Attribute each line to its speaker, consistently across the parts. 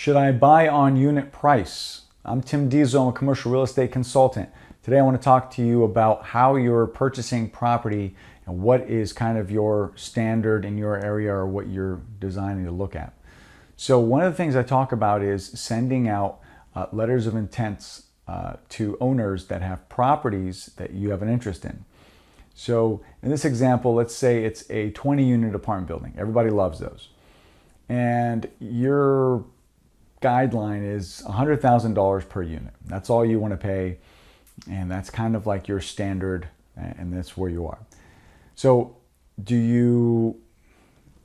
Speaker 1: Should I buy on unit price? I'm Tim Diesel, I'm a commercial real estate consultant. Today I want to talk to you about how you're purchasing property and what is kind of your standard in your area or what you're designing to look at. So one of the things I talk about is sending out letters of intents to owners that have properties that you have an interest in. So in this example, let's say it's a 20 unit apartment building. Everybody loves those. And your guideline is $100,000 per unit. That's all you want to pay. And that's kind of like your standard, and that's where you are. So do you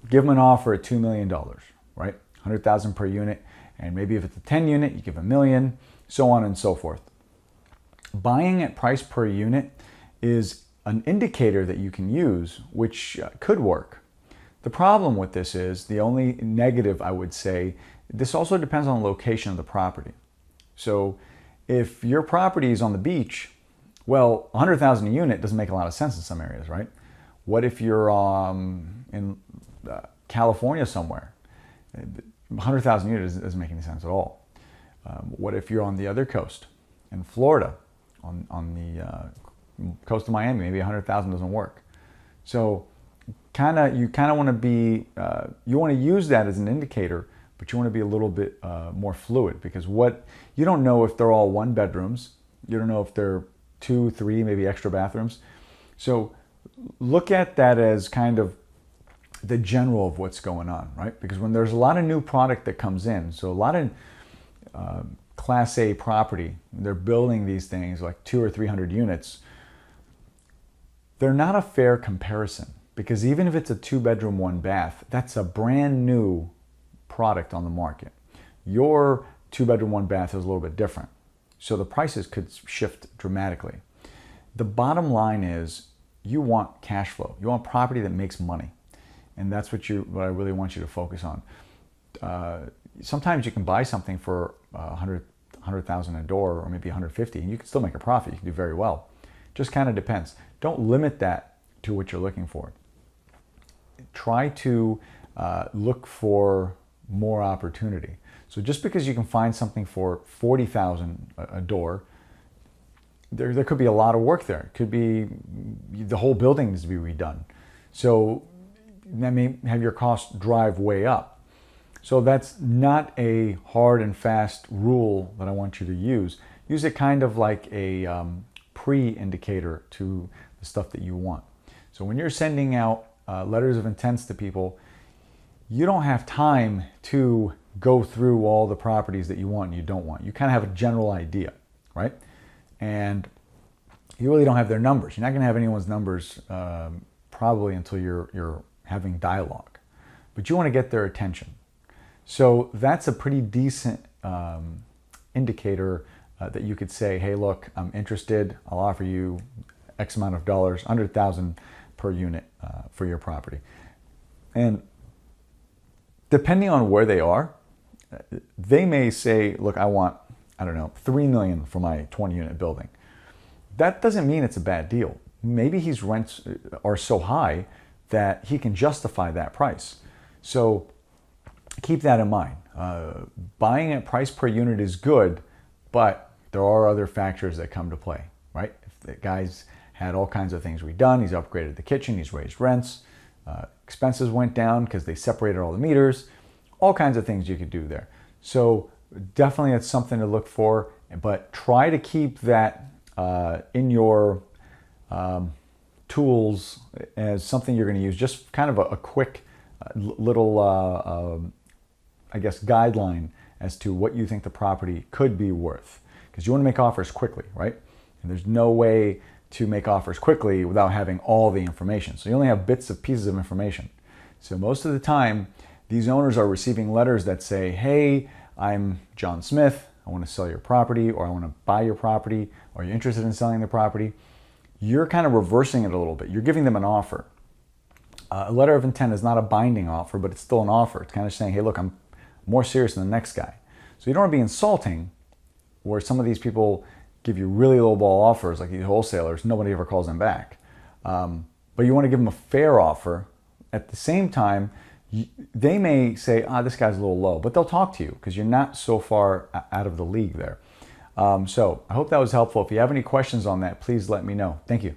Speaker 1: give them an offer at $2 million, right? $100,000 per unit. And maybe if it's a 10 unit, you give $1 million, so on and so forth. Buying at price per unit is an indicator that you can use, which could work. The problem with this is, the only negative I would say, this also depends on the location of the property. So if your property is on the beach, well, $100,000 a unit doesn't make a lot of sense in some areas, right? What if you're in California somewhere? 100,000 units doesn't make any sense at all. What if you're on the other coast, in Florida, on the coast of Miami? Maybe 100,000 doesn't work. So you kind of want to be, you want to use that as an indicator, but you want to be a little bit more fluid, because you don't know if they're all one bedrooms. You don't know if they're 2, 3, maybe extra bathrooms. So look at that as kind of the general of what's going on, right? Because when there's a lot of new product that comes in, so a lot of Class A property, they're building these things like 200 or 300 units. They're not a fair comparison, because even if it's a 2-bedroom, 1-bath, that's a brand new product on the market. Your 2-bedroom, 1-bath is a little bit different. So the prices could shift dramatically. The bottom line is, you want cash flow. You want property that makes money. And that's what I really want you to focus on. Sometimes you can buy something for $100,000 a door, or maybe $150,000, and you can still make a profit. You can do very well. Just kind of depends. Don't limit that to what you're looking for. Try to look for more opportunity. So just because you can find something for $40,000 a door, there could be a lot of work there. It could be the whole building needs to be redone. So that may have your cost drive way up. So that's not a hard and fast rule that I want you to use. Use it kind of like a pre-indicator to the stuff that you want. So when you're sending out letters of intents to people, you don't have time to go through all the properties that you want and you don't want. You kind of have a general idea, right? And you really don't have their numbers. You're not going to have anyone's numbers probably until you're having dialogue. But you want to get their attention. So that's a pretty decent indicator that you could say, hey, look, I'm interested. I'll offer you X amount of dollars, $100,000 per unit for your property. And depending on where they are, they may say, look, I want, I don't know, $3 million for my 20-unit building. That doesn't mean it's a bad deal. Maybe his rents are so high that he can justify that price. So keep that in mind. Buying at price per unit is good, but there are other factors that come to play, right? If the guy's had all kinds of things redone, he's upgraded the kitchen, he's raised rents, expenses went down because they separated all the meters, all kinds of things you could do there. So definitely it's something to look for, but try to keep that in your tools as something you're going to use, just kind of a quick little, I guess, guideline as to what you think the property could be worth. Because you want to make offers quickly, right? And there's no way to make offers quickly without having all the information. So you only have pieces of information. So most of the time, these owners are receiving letters that say, hey, I'm John Smith, I want to sell your property, or I want to buy your property, or you're interested in selling the property. You're kind of reversing it a little bit. You're giving them an offer. A letter of intent is not a binding offer, but it's still an offer. It's kind of saying, hey, look, I'm more serious than the next guy. So you don't want to be insulting, where some of these people give you really low ball offers, like these wholesalers, nobody ever calls them back. But you want to give them a fair offer. At the same time, They may say, this guy's a little low, but they'll talk to you because you're not so far out of the league there. So I hope that was helpful. If you have any questions on that, please let me know. Thank you.